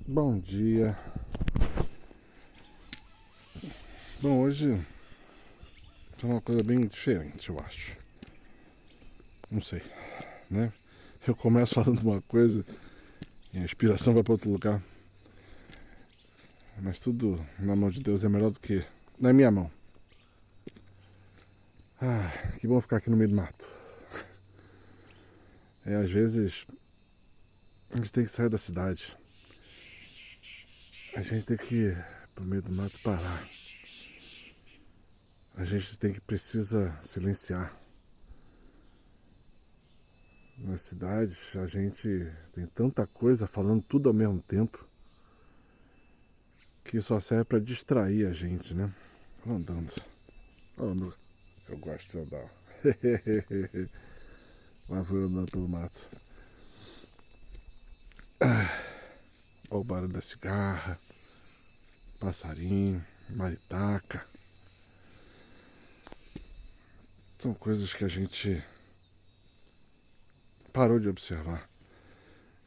Bom dia. Bom, hoje é uma coisa bem diferente, eu acho. Não sei, né? Eu começo falando uma coisa e a inspiração vai para outro lugar. Mas tudo na mão de Deus é melhor do que na minha mão. Ah, que bom ficar aqui no meio do mato. Às vezes a gente tem que sair da cidade. A gente tem que ir pro meio do mato parar. A gente precisa silenciar. Na cidade a gente tem tanta coisa falando tudo ao mesmo tempo que só serve para distrair a gente, né? Vou andando. Oh, eu gosto de andar. Lá vou eu andando pelo mato. Olha o barulho da cigarra, passarinho, maritaca. São coisas que a gente parou de observar.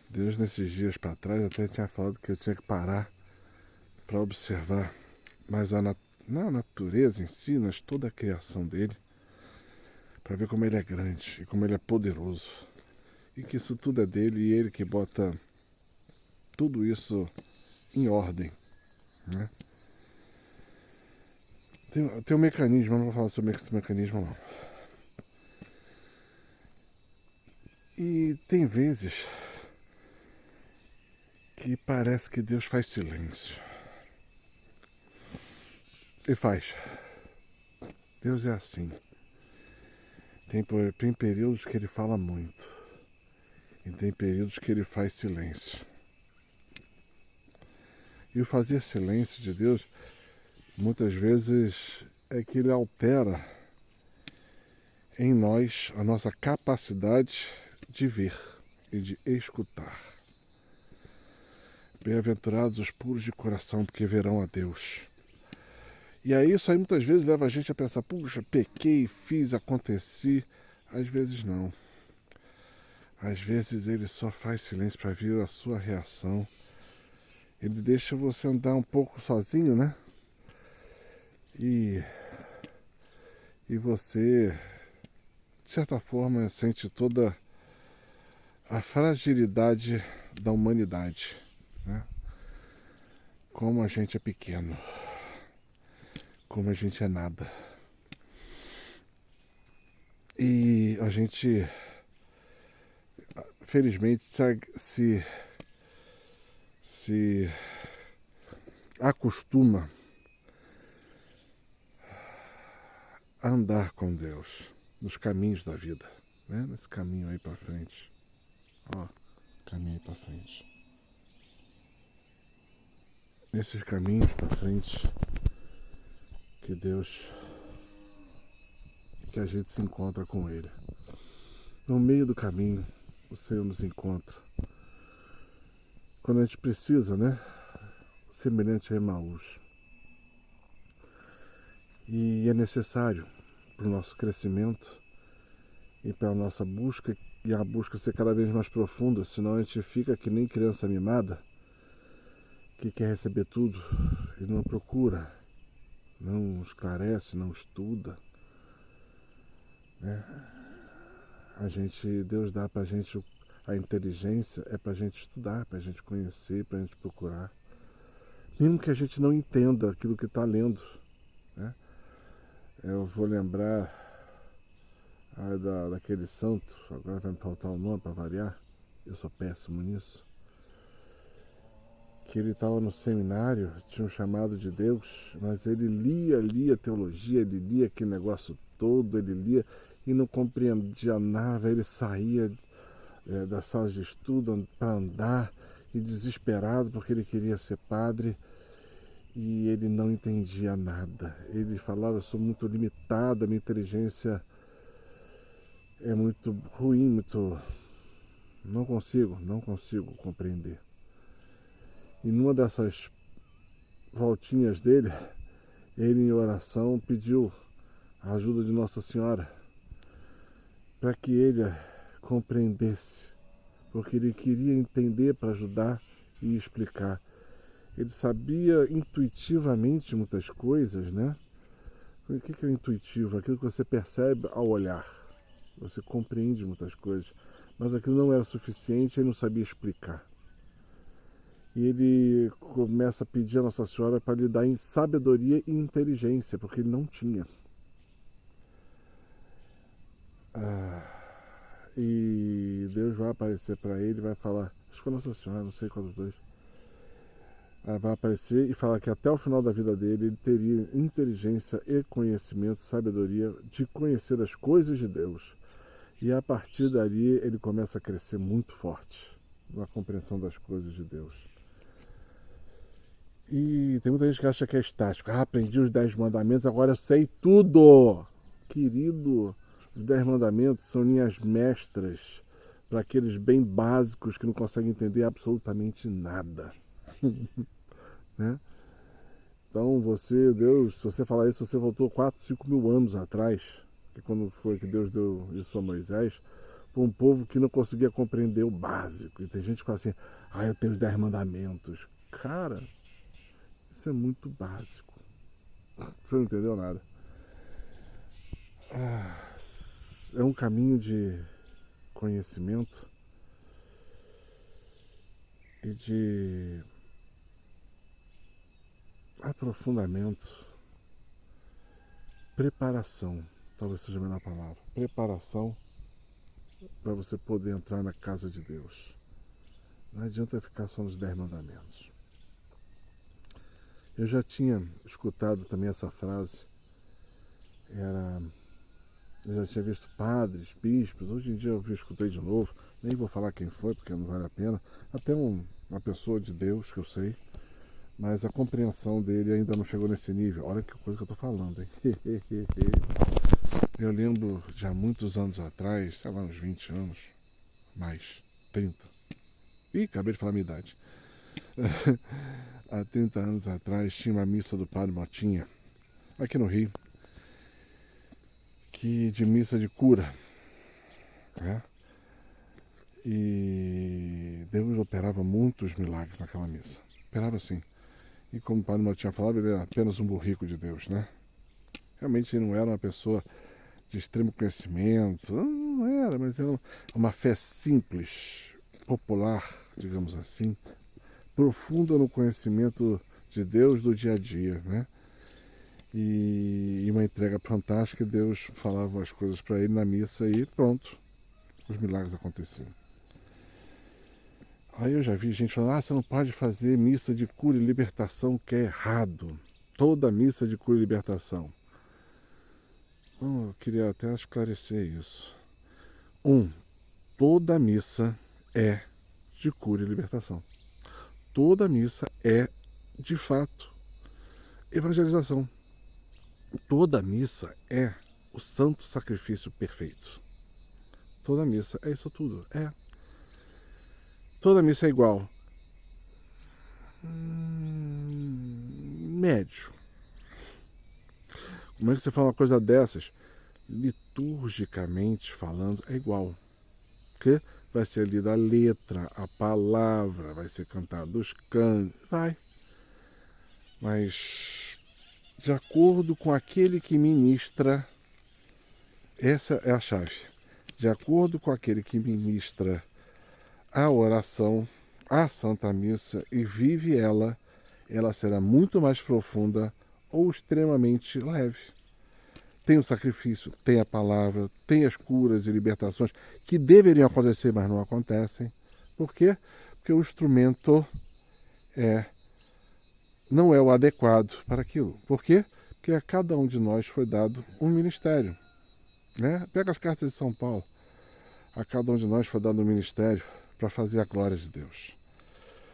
Deus, nesses dias para trás, até tinha falado que eu tinha que parar para observar mais na natureza em si, mas toda a criação dele, para ver como ele é grande e como ele é poderoso. E que isso tudo é dele e ele que bota tudo isso em ordem, né? Tem um mecanismo, eu não vou falar sobre esse mecanismo não. E tem vezes que parece que Deus faz silêncio. E faz. Deus é assim. Tem períodos que ele fala muito. E tem períodos que ele faz silêncio. E o fazer silêncio de Deus, muitas vezes, é que ele altera em nós a nossa capacidade de ver e de escutar. Bem-aventurados os puros de coração, porque verão a Deus. E aí isso aí muitas vezes leva a gente a pensar, puxa, pequei, fiz, aconteci. Às vezes não. Às vezes ele só faz silêncio para ver a sua reação. Ele deixa você andar um pouco sozinho, né? E você, de certa forma, sente toda a fragilidade da humanidade, né? Como a gente é pequeno, como a gente é nada. E a gente, felizmente, se acostuma a andar com Deus nos caminhos da vida, né? Nesse caminho aí para frente. Ó, caminho aí para frente. Nesses caminhos para frente que a gente se encontra com Ele. No meio do caminho, o Senhor nos encontra. Quando a gente precisa, né? Semelhante a Emaús. E é necessário para o nosso crescimento e para a nossa busca, e a busca ser cada vez mais profunda, senão a gente fica que nem criança mimada, que quer receber tudo e não procura, não esclarece, não estuda, né? Deus dá pra gente a inteligência, é pra gente estudar, pra gente conhecer, pra gente procurar. Mesmo que a gente não entenda aquilo que está lendo, né? Eu vou lembrar daquele santo, agora vai me faltar o nome para variar, eu sou péssimo nisso, que ele estava no seminário, tinha um chamado de Deus, mas ele lia teologia, ele lia aquele negócio todo, ele lia e não compreendia nada, ele saía das salas de estudo para andar e desesperado porque ele queria ser padre e ele não entendia nada. Ele falava, eu sou muito limitado, a minha inteligência é muito ruim, não consigo compreender. E numa dessas voltinhas dele, ele em oração pediu a ajuda de Nossa Senhora. para que ele compreendesse, porque ele queria entender para ajudar e explicar. Ele sabia intuitivamente muitas coisas, né? O que é intuitivo? Aquilo que você percebe ao olhar. Você compreende muitas coisas, mas aquilo não era suficiente, ele não sabia explicar. E ele começa a pedir a Nossa Senhora para lhe dar sabedoria e inteligência, porque ele não tinha. E Deus vai aparecer para ele e vai falar, acho que é Nossa Senhora, não sei qual dos dois, vai aparecer e falar que até o final da vida dele ele teria inteligência e conhecimento, sabedoria de conhecer as coisas de Deus. E a partir dali ele começa a crescer muito forte na compreensão das coisas de Deus. E tem muita gente que acha que é estático. Aprendi os 10 mandamentos, agora eu sei tudo. Querido, os 10 mandamentos são linhas mestras para aqueles bem básicos que não conseguem entender absolutamente nada. Né? Então Deus, se você falar isso, você voltou 4, 5 mil anos atrás, que quando foi que Deus deu isso a Moisés, para um povo que não conseguia compreender o básico. E tem gente que fala assim, eu tenho os 10 mandamentos. Cara, isso é muito básico. Você não entendeu nada. É um caminho de conhecimento e de aprofundamento, preparação, talvez seja a melhor palavra, preparação para você poder entrar na casa de Deus. Não adianta ficar só nos 10 mandamentos. Eu já tinha escutado também essa frase, eu já tinha visto padres, bispos, hoje em dia eu escutei de novo, nem vou falar quem foi porque não vale a pena, até uma pessoa de Deus que eu sei, mas a compreensão dele ainda não chegou nesse nível. Olha que coisa que eu estou falando, hein? Eu lembro de há muitos anos atrás, sei lá, uns 20 anos, mais, 30. Ih, acabei de falar a minha idade. Há 30 anos atrás tinha uma missa do Padre Motinha, aqui no Rio, de missa de cura. Né? E Deus operava muitos milagres naquela missa. Operava sim. E como o Padre Motinha falava, ele era apenas um burrico de Deus, né? Realmente ele não era uma pessoa de extremo conhecimento, não era, mas era uma fé simples, popular, digamos assim, profunda no conhecimento de Deus do dia a dia, né? E uma entrega fantástica, Deus falava as coisas para ele na missa e pronto, os milagres aconteciam. Aí eu já vi gente falando, você não pode fazer missa de cura e libertação, que é errado. Toda missa de cura e libertação. Eu queria até esclarecer isso. Toda missa é de cura e libertação. Toda missa é, de fato, evangelização. Toda missa é o santo sacrifício perfeito. Toda missa é isso tudo. Toda missa é igual. Médio. Como é que você fala uma coisa dessas? Liturgicamente falando, é igual. Porque vai ser lida a letra, a palavra, vai ser cantado os cânticos, vai. Mas, de acordo com aquele que ministra, essa é a chave. De acordo com aquele que ministra a oração, a Santa Missa, e vive ela será muito mais profunda ou extremamente leve. Tem o sacrifício, tem a palavra, tem as curas e libertações que deveriam acontecer, mas não acontecem. Por quê? Porque o instrumento não é o adequado para aquilo. Por quê? Porque a cada um de nós foi dado um ministério. Né? Pega as cartas de São Paulo. A cada um de nós foi dado um ministério para fazer a glória de Deus.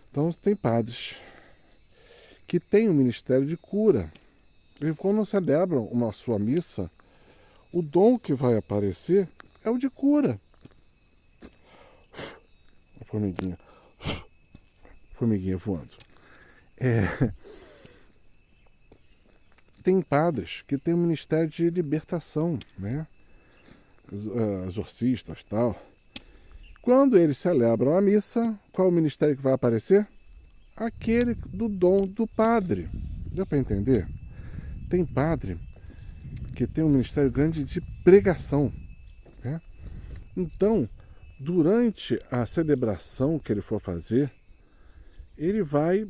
Então tem padres que têm um ministério de cura. E quando celebram uma sua missa, o dom que vai aparecer é o de cura. A formiguinha voando. Tem padres que têm um ministério de libertação, né? exorcistas, tal. Quando eles celebram a missa, qual é o ministério que vai aparecer? Aquele do dom do padre. Deu para entender? Tem padre que tem um ministério grande de pregação, né? Então, durante a celebração que ele for fazer, ele vai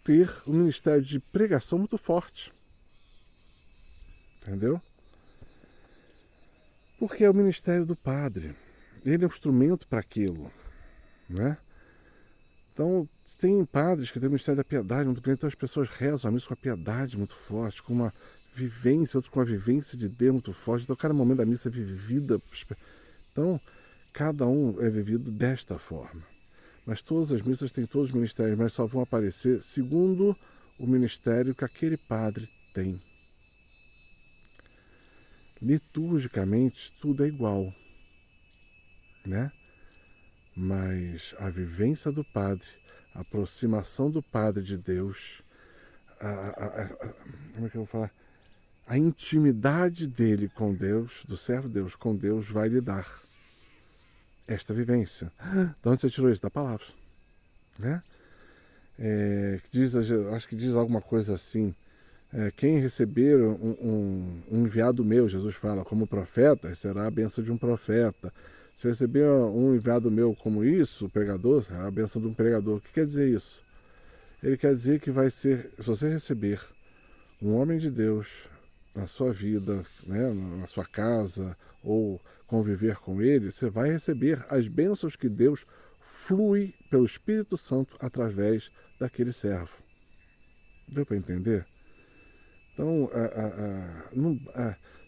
ter um ministério de pregação muito forte. Entendeu? Porque é o ministério do padre. Ele é um instrumento para aquilo, né? Então, tem padres que têm o ministério da piedade muito grande, então as pessoas rezam a missa com a piedade muito forte, com uma vivência, outros com a vivência de Deus muito forte. Então, cada momento da missa é vivida. Então, cada um é vivido desta forma. Mas todas as missas têm todos os ministérios, mas só vão aparecer segundo o ministério que aquele padre tem. Liturgicamente, tudo é igual, né? Mas a vivência do padre, a aproximação do padre de Deus, como é que eu vou falar? A intimidade dele com Deus, do servo de Deus com Deus, vai lhe dar esta vivência. De onde você tirou isso? Da palavra, né? Acho que diz alguma coisa assim. Quem receber um enviado meu, Jesus fala, como profeta, será a bênção de um profeta. Se receber um enviado meu como isso, pregador, será a bênção de um pregador. O que quer dizer isso? Ele quer dizer que vai ser, se você receber um homem de Deus na sua vida, né, na sua casa, ou conviver com ele, você vai receber as bênçãos que Deus flui pelo Espírito Santo através daquele servo. Deu para entender? Então,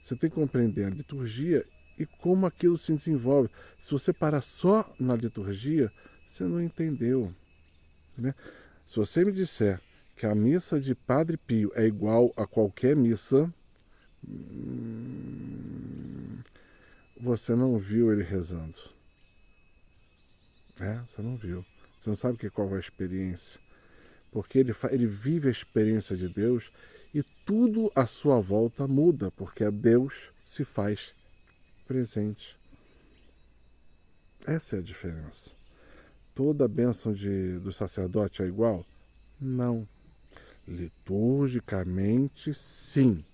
você tem que compreender a liturgia e como aquilo se desenvolve. Se você parar só na liturgia, você não entendeu, né? Se você me disser que a missa de Padre Pio é igual a qualquer missa, você não viu ele rezando, né? Você não viu. Você não sabe qual é a experiência. Porque ele vive a experiência de Deus e tudo à sua volta muda, porque Deus se faz presente. Essa é a diferença. Toda a bênção do sacerdote é igual? Não. Liturgicamente, sim.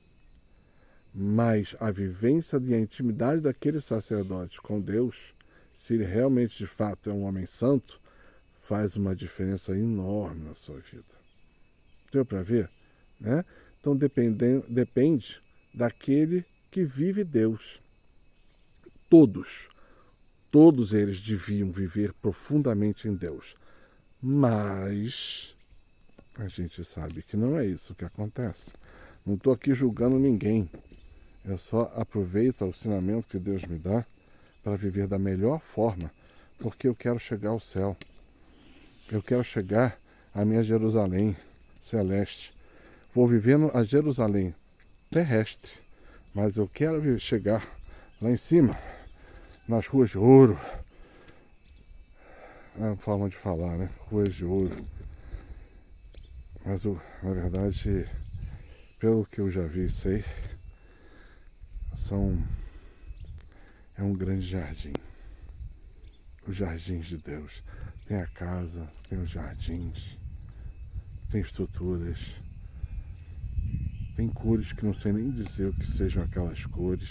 Mas a vivência e a intimidade daquele sacerdote com Deus, se ele realmente de fato é um homem santo, faz uma diferença enorme na sua vida. Deu para ver? Né? Então depende daquele que vive Deus. Todos eles deviam viver profundamente em Deus. Mas a gente sabe que não é isso que acontece. Não estou aqui julgando ninguém. Eu só aproveito o ensinamento que Deus me dá para viver da melhor forma, porque eu quero chegar ao céu. Eu quero chegar à minha Jerusalém celeste. Vou viver a Jerusalém terrestre, mas eu quero chegar lá em cima, nas ruas de ouro. É uma forma de falar, né? Ruas de ouro. Mas, na verdade, pelo que eu já vi e sei, é um grande jardim. Os jardins de Deus. Tem a casa, tem os jardins, tem estruturas, tem cores que não sei nem dizer o que sejam aquelas cores.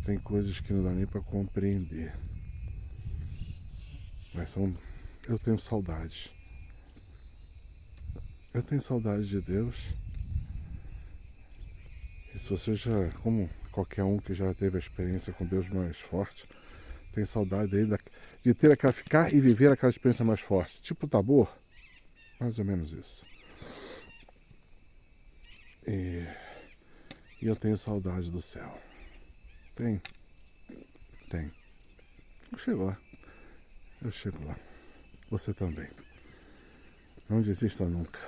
Tem coisas que não dá nem para compreender. Mas eu tenho saudade. Eu tenho saudade de Deus. E se você já, como qualquer um que já teve a experiência com Deus mais forte, tem saudade dele, de ter aquela, ficar e viver aquela experiência mais forte. Tipo Tabor, mais ou menos isso. E eu tenho saudade do céu. Tem. Eu chego lá. Você também. Não desista nunca.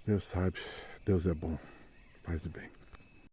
Deus sabe, Deus é bom. Paz e bem.